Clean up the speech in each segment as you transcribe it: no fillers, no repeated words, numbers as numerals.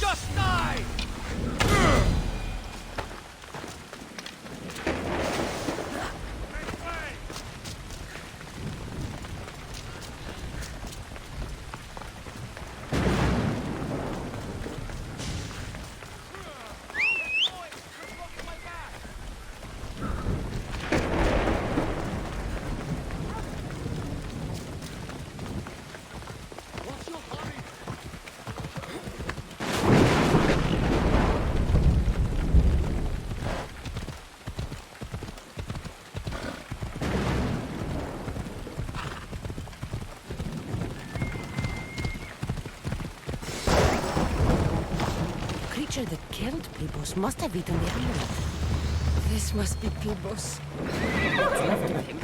Just die! That killed Pibos must have eaten the amulet. This must be Pibos. What's left of him?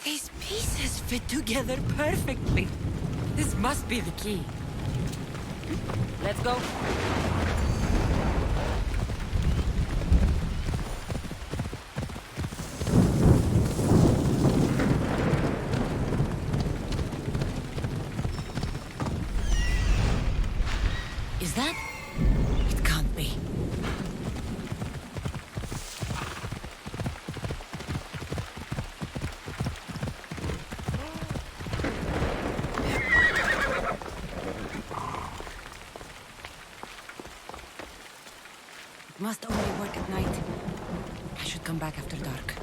These pieces fit together perfectly. This must be the key. Let's go. Is that? It can't be. It must only work at night. I should come back after dark.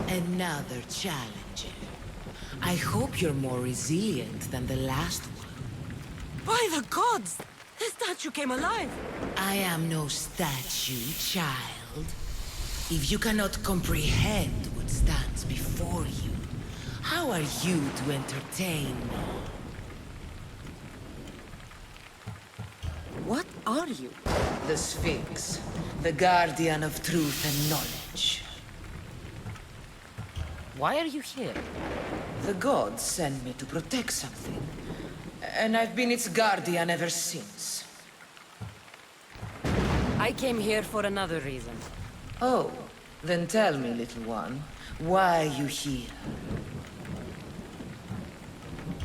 Another challenger. I hope you're more resilient than the last one. By the gods! The statue came alive! I am no statue, child. If you cannot comprehend what stands before you, how are you to entertain me? What are you? The Sphinx, the guardian of truth and knowledge. Why are you here? The gods sent me to protect something, and I've been its guardian ever since. I came here for another reason. Oh, then tell me, little one, why are you here?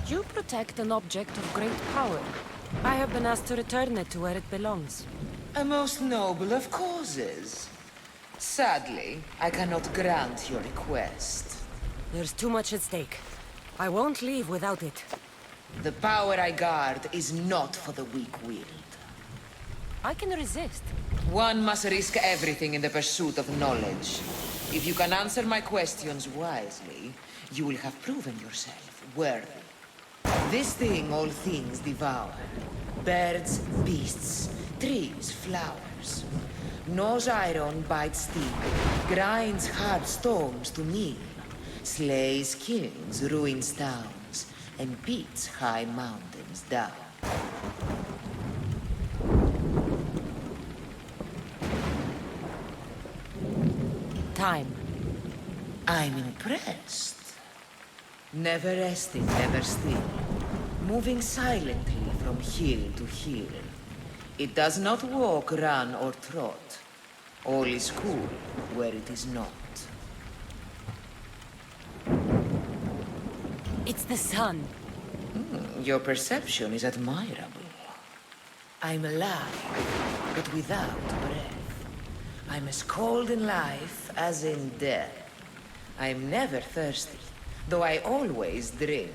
You protect an object of great power. I have been asked to return it to where it belongs. A most noble of causes. Sadly, I cannot grant your request. There's too much at stake. I won't leave without it. The power I guard is not for the weak-willed. I can resist. One must risk everything in the pursuit of knowledge. If you can answer my questions wisely, you will have proven yourself worthy. This thing all things devour. Birds, beasts, trees, flowers. Gnaws iron, bites steel, grinds hard stones to meal, slays kings, ruins towns, and beats high mountains down. Time. I'm impressed. Never resting, never still. Moving silently from hill to hill. It does not walk, run, or trot. All is cool where it is not. It's the sun. Your perception is admirable. I'm alive, but without breath. I I'm as cold in life as in death. I'm never thirsty, though I always drink.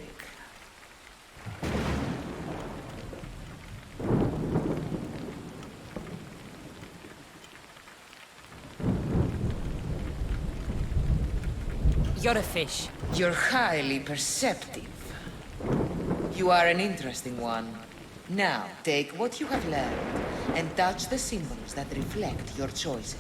You're a fish. You're highly perceptive. You are an interesting one. Now, take what you have learned and touch the symbols that reflect your choices.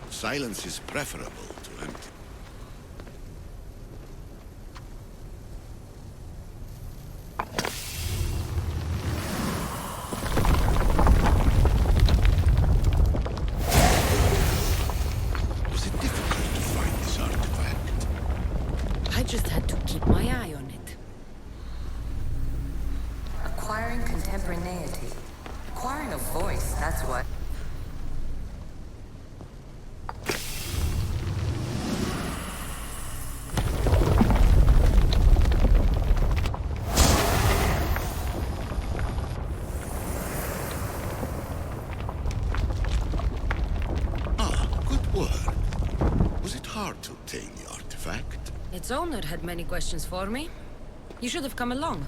Silence is preferable to empty. Was it difficult to find this artifact? I just had to keep my eye on it. Acquiring contemporaneity. Acquiring a voice, that's what. Its owner had many questions for me. You should have come along.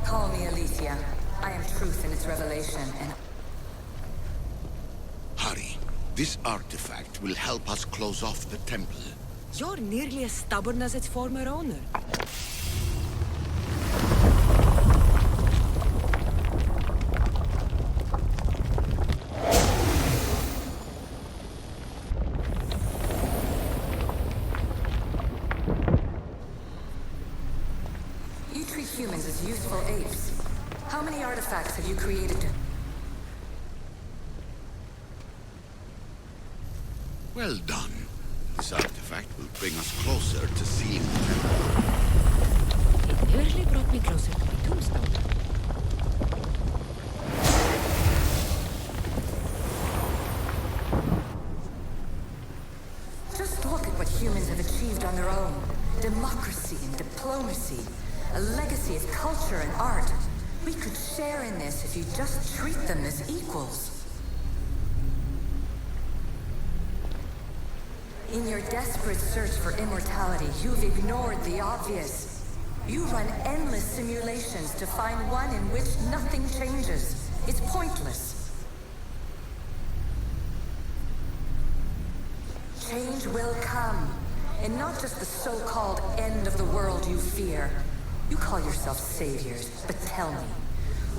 Call me Alicia. I am truth in its revelation, and... Hurry. This artifact will help us close off the temple. You're nearly as stubborn as its former owner. Humans as useful apes. How many artifacts have you created? Well done. This artifact will bring us closer to seeing the temple. It nearly brought me closer to the tombstone. Just look at what humans have achieved on their own. Democracy and diplomacy. A legacy of culture and art. We could share in you just treat them as equals. In your desperate search for immortality, you've ignored the obvious. You run endless simulations to find one in which nothing changes. It's pointless. Change will come, and not just the so-called end of the world you fear. You call yourself saviors, but tell me,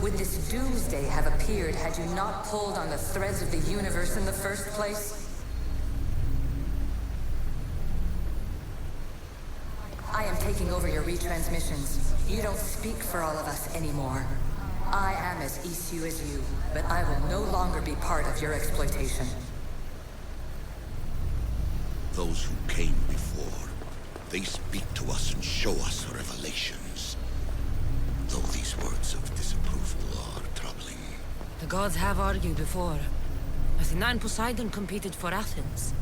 would this doomsday have appeared had you not pulled on the threads of the universe in the first place? I am taking over your retransmissions. You don't speak for all of us anymore. I am as issue as you, but I will no longer be part of your exploitation. Those who came before, they speak to us and show us revelations. Though these words of disapproval are troubling. The gods have argued before. Athena and Poseidon competed for Athens.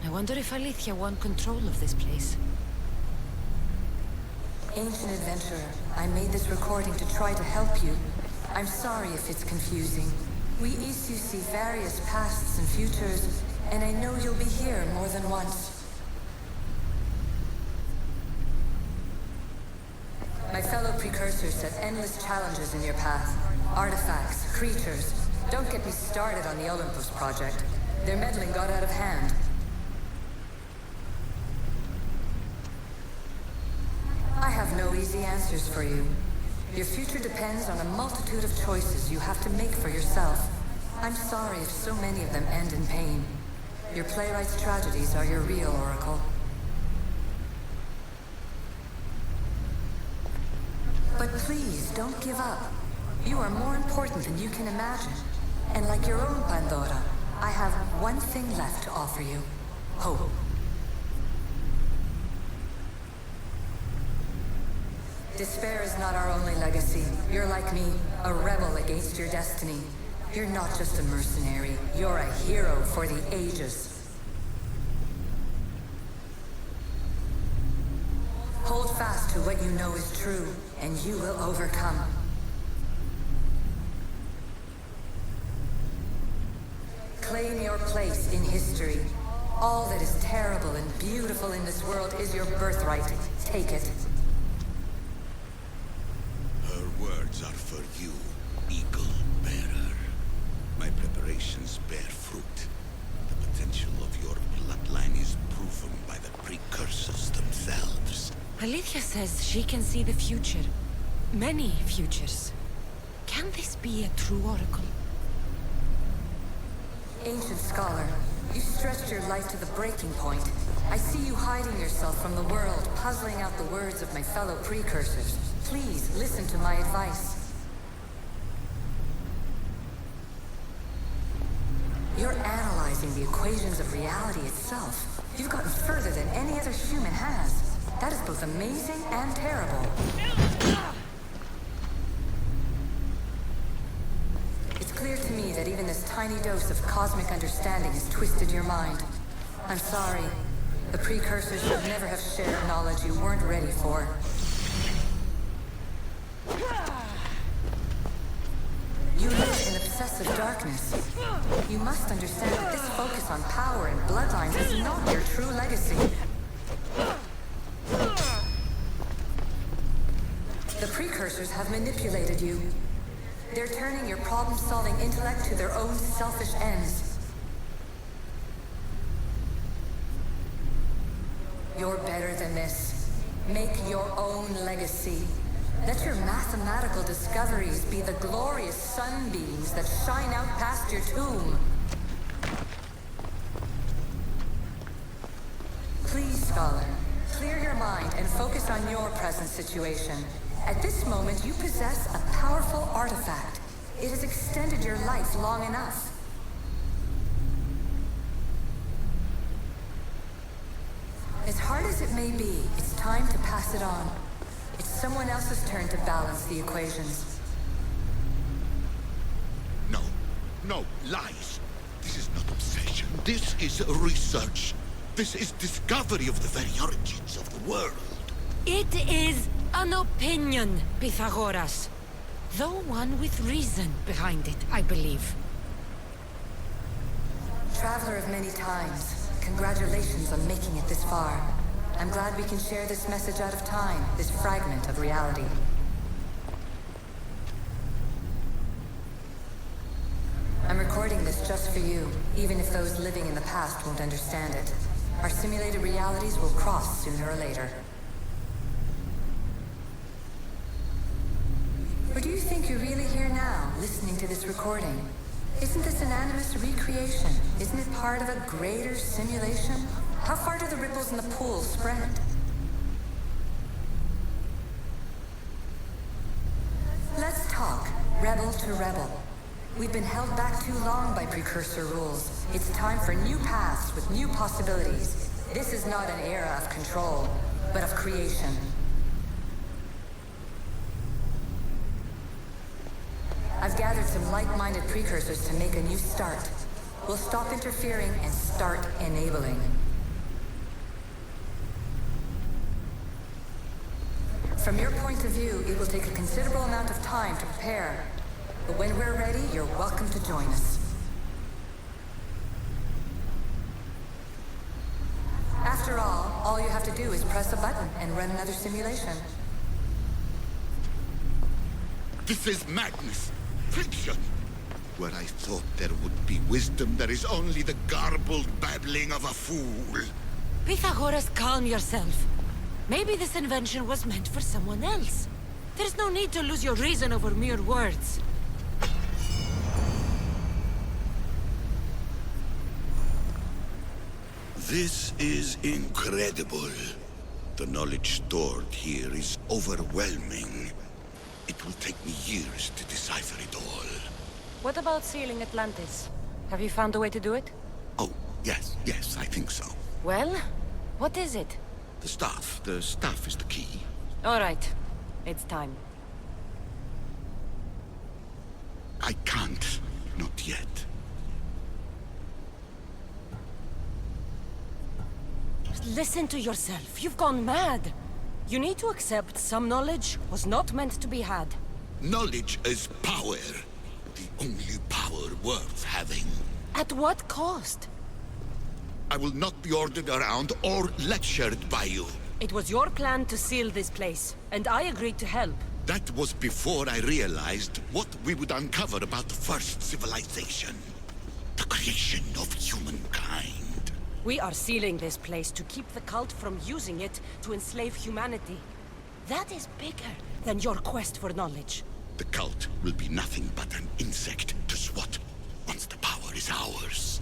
I wonder if Alethea want control of this place. Ancient adventurer, I made this recording to try to help you. I'm sorry if it's confusing. We Isu see various pasts and futures, and I know you'll be here more than once. My fellow precursors set endless challenges in your path. Artifacts, creatures. Don't get me started on the Olympus project. Their meddling got out of hand. I have no easy answers for you. Your future depends on a multitude of choices you have to make for yourself. I'm sorry if so many of them end in pain. Your playwright's tragedies are your real oracle. But please, don't give up. You are more important than you can imagine. And like your own Pandora, I have one thing left to offer you. Hope. Despair is not our only legacy. You're like me, a rebel against your destiny. You're not just a mercenary, you're a hero for the ages. Hold fast to what you know is true, and you will overcome. Claim your place in history. All that is terrible and beautiful in this world is your birthright. Take it. Her words are for you, Eagle Bearer. My preparations bear fruit. The potential of your bloodline is proven by the precursors themselves. Alethea says she can see the future. Many futures. Can this be a true oracle? Ancient scholar, you stretched your life to the breaking point. I see you hiding yourself from the world, puzzling out the words of my fellow precursors. Please, listen to my advice. You're analyzing the equations of reality itself. You've gotten further than any other human has. That is both amazing and terrible. It's clear to me that even this tiny dose of cosmic understanding has twisted your mind. I'm sorry. The precursors should never have shared knowledge you weren't ready for. You live in obsessive darkness. You must understand that this focus on power and bloodlines is not your true legacy. The precursors have manipulated you. They're turning your problem-solving intellect to their own selfish ends. You're better than this. Make your own legacy. Let your mathematical discoveries be the glorious sunbeams that shine out past your tomb. Please, scholar, clear your mind and focus on your present situation. At this moment, you possess a powerful artifact. It has extended your life long enough. As hard as it may be, it's time to pass it on. It's someone else's turn to balance the equations. No, no, lies. This is not obsession. This is research. This is discovery of the very origins of the world. It is an opinion, Pythagoras. Though one with reason behind it, I believe. Traveler of many times, congratulations on making it this far. I'm glad we can share this message out of time, this fragment of reality. I'm recording this just for you, even if those living in the past won't understand it. Our simulated realities will cross sooner or later. Or do you think you're really here now, listening to this recording? Isn't this an animus recreation? Isn't it part of a greater simulation? How far do the ripples in the pool spread? Let's talk, rebel to rebel. We've been held back too long by precursor rules. It's time for new paths with new possibilities. This is not an era of control, but of creation. I've gathered some like-minded precursors to make a new start. We'll stop interfering and start enabling. From your point of view, it will take a considerable amount of time to prepare. But when we're ready, you're welcome to join us. After all you have to do is press a button and run another simulation. This is madness. Fiction. Where I thought there would be wisdom, there is only the garbled babbling of a fool. Pythagoras, calm yourself. Maybe this invention was meant for someone else. There's no need to lose your reason over mere words. This is incredible. The knowledge stored here is overwhelming. It will take me years to decipher it all. What about sealing Atlantis? Have you found a way to do it? Oh, yes, I think so. Well, what is it? The staff is the key. All right, it's time. I can't, not yet. Listen to yourself, you've gone mad. You need to accept some knowledge was not meant to be had. Knowledge is power. The only power worth having. At what cost? I will not be ordered around or lectured by you. It was your plan to seal this place, and I agreed to help. That was before I realized what we would uncover about the first civilization. The creation of humankind. We are sealing this place to keep the cult from using it to enslave humanity. That is bigger than your quest for knowledge. The cult will be nothing but an insect to swat once the power is ours.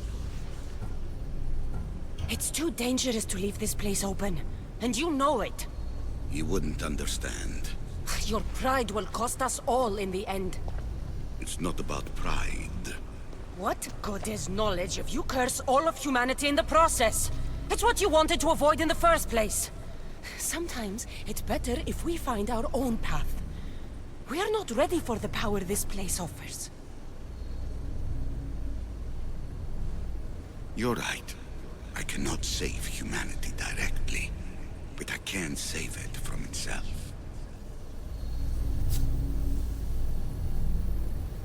It's too dangerous to leave this place open, and you know it. You wouldn't understand. Your pride will cost us all in the end. It's not about pride. What good is knowledge if you curse all of humanity in the process? It's what you wanted to avoid in the first place. Sometimes it's better if we find our own path. We are not ready for the power this place offers. You're right. I cannot save humanity directly, but I can save it from itself.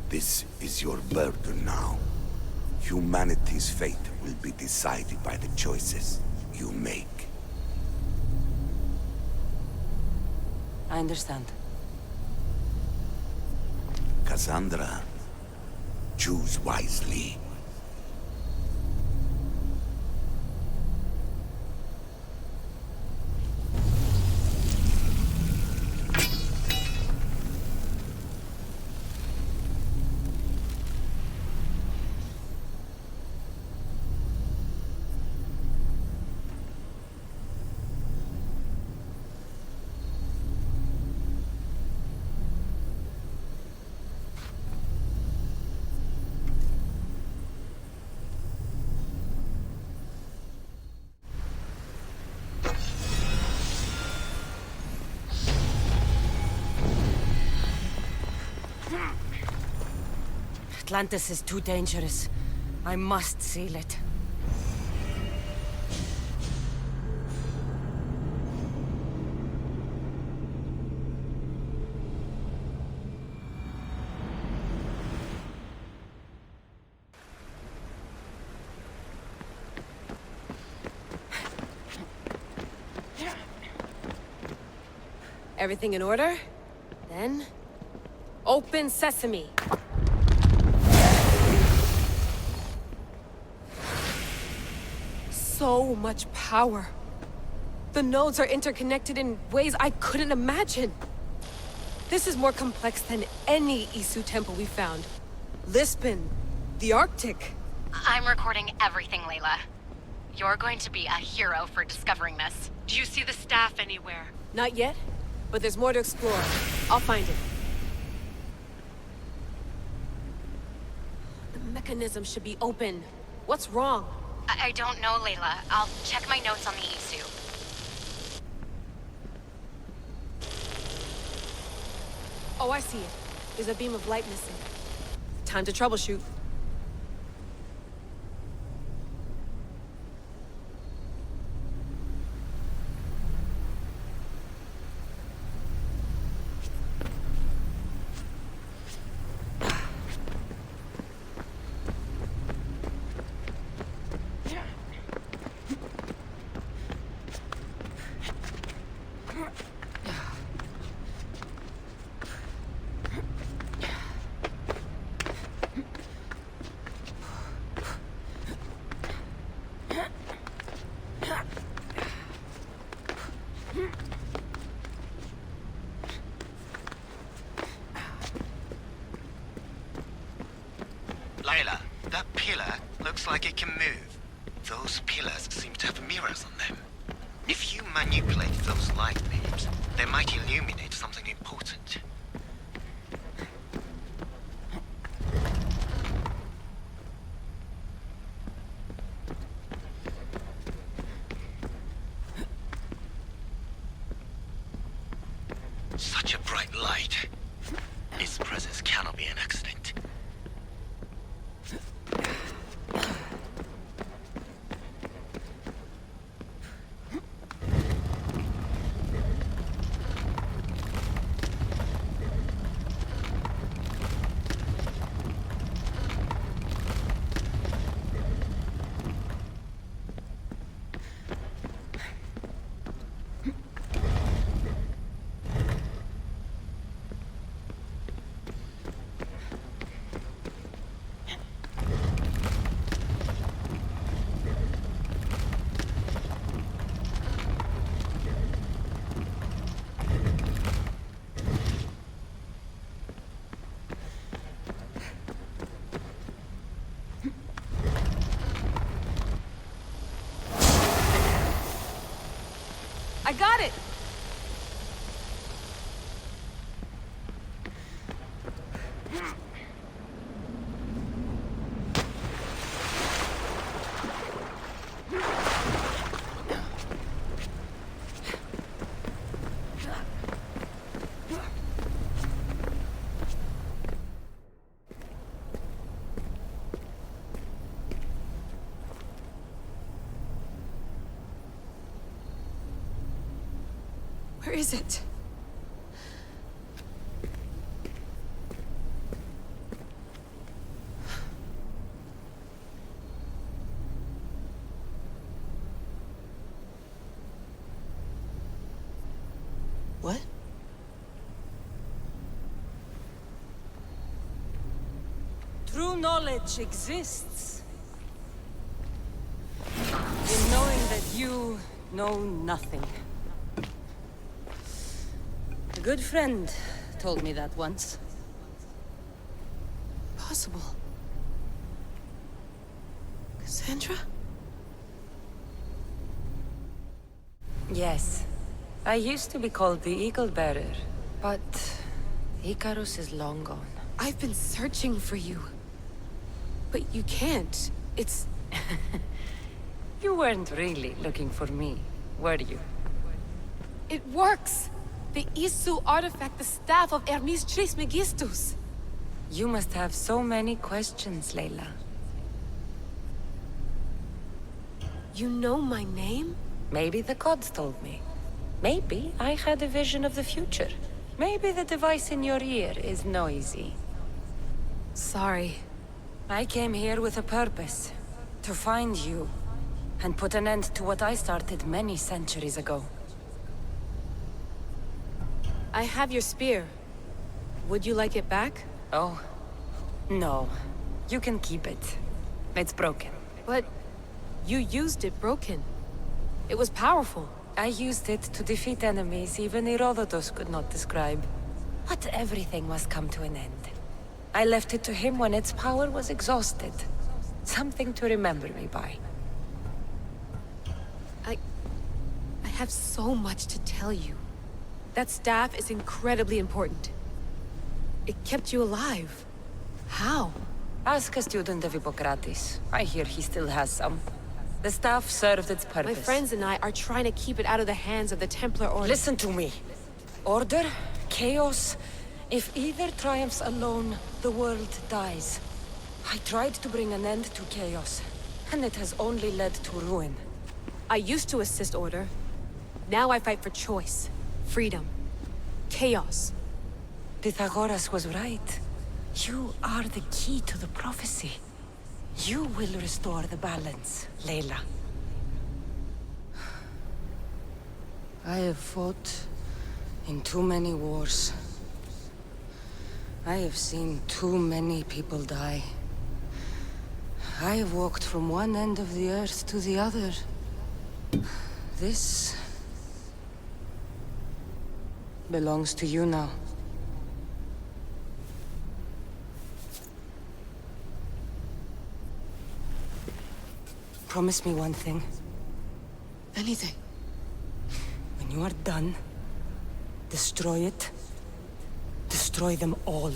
This is your burden now. Humanity's fate will be decided by the choices you make. I understand. Cassandra, choose wisely. Atlantis is too dangerous. I must seal it. Everything in order? Then... open sesame! So much power. The nodes are interconnected in ways I couldn't imagine. This is more complex than any Isu temple we found. Lisbon, the Arctic. I'm recording everything, Layla. You're going to be a hero for discovering this. Do you see the staff anywhere? Not yet, but there's more to explore. I'll find it. The mechanism should be open. What's wrong? I don't know, Layla. I'll check my notes on the Isu. Oh, I see it. There's a beam of light missing. Time to troubleshoot. Layla, that pillar looks like it can move. Those pillars seem to have mirrors on them. If you manipulate those light beams, they might illuminate something important. Such a bright light. Its presence cannot be an accident. I got it! Where is it? What? True knowledge exists. In knowing that you know nothing. A good friend told me that once. Possible. Cassandra? Yes. I used to be called the Eagle Bearer, but Icarus is long gone. I've been searching for you. But you can't. It's... You weren't really looking for me, were you? It works! The Isu artifact, the staff of Hermes Trismegistus. You must have so many questions, Layla. You know my name? Maybe the gods told me. Maybe I had a vision of the future. Maybe the device in your ear is noisy. Sorry. I came here with a purpose. To find you. And put an end to what I started many centuries ago. I have your spear. Would you like it back? Oh. No. You can keep it. It's broken. But you used it broken. It was powerful. I used it to defeat enemies even Herodotus could not describe. But everything must come to an end. I left it to him when its power was exhausted. Something to remember me by. I have so much to tell you. That staff is incredibly important. It kept you alive. How? Ask a student of Hippocrates. I hear he still has some. The staff served its purpose. My friends and I are trying to keep it out of the hands of the Templar Order. Listen to me. Order, chaos. If either triumphs alone, the world dies. I tried to bring an end to chaos, and it has only led to ruin. I used to assist Order. Now I fight for choice, freedom, chaos. Pythagoras was right. You are the key to the prophecy. You will restore the balance, Layla. I have fought in too many wars. I have seen too many people die. I have walked from one end of the earth to the other. This belongs to you now. Promise me one thing. Anything. When you are done, destroy it. Destroy them all.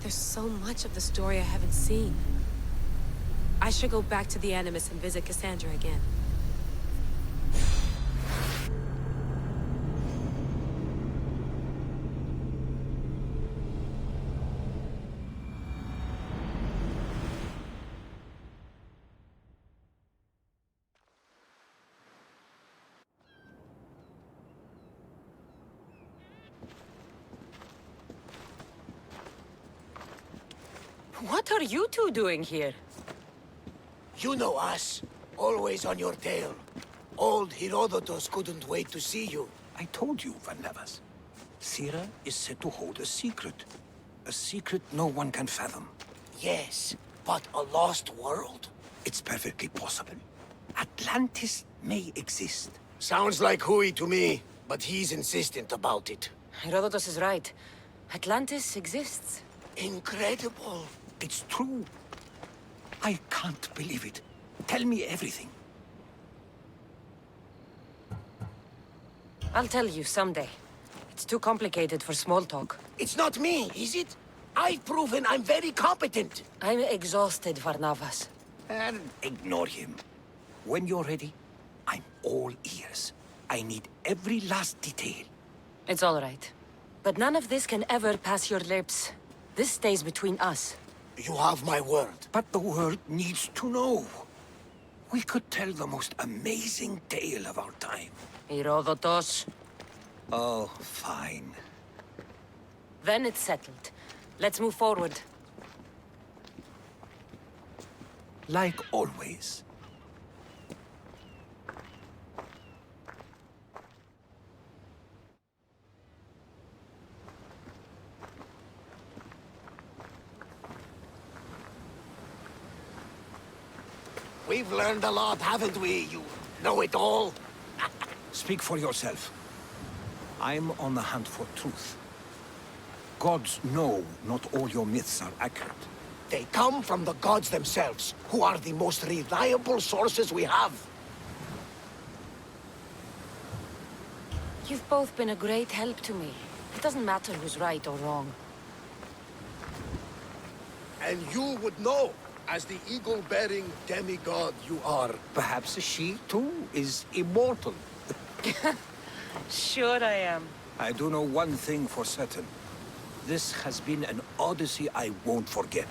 There's so much of the story I haven't seen. I should go back to the Animus and visit Cassandra again. What are you two doing here? You know us. Always on your tail. Old Herodotus couldn't wait to see you. I told you, Van Levas. Sira is said to hold a secret. A secret no one can fathom. Yes, but a lost world? It's perfectly possible. Atlantis may exist. Sounds like Hui to me, but he's insistent about it. Herodotus is right. Atlantis exists. Incredible. It's true. I can't believe it. Tell me everything. I'll tell you someday. It's too complicated for small talk. It's not me, is it? I've proven I'm very competent. I'm exhausted, Varnavas. And ignore him. When you're ready, I'm all ears. I need every last detail. It's all right. But none of this can ever pass your lips. This stays between us. You have my word. But the world needs to know. We could tell the most amazing tale of our time. Herodotus. Oh, fine. Then it's settled. Let's move forward. Like always. We've learned a lot, haven't we, you know-it-all? Speak for yourself. I'm on the hunt for truth. Gods know not all your myths are accurate. They come from the gods themselves, who are the most reliable sources we have. You've both been a great help to me. It doesn't matter who's right or wrong. And you would know, as the eagle-bearing demigod you are. Perhaps she, too, is immortal. Sure I am. I do know one thing for certain. This has been an Odyssey I won't forget.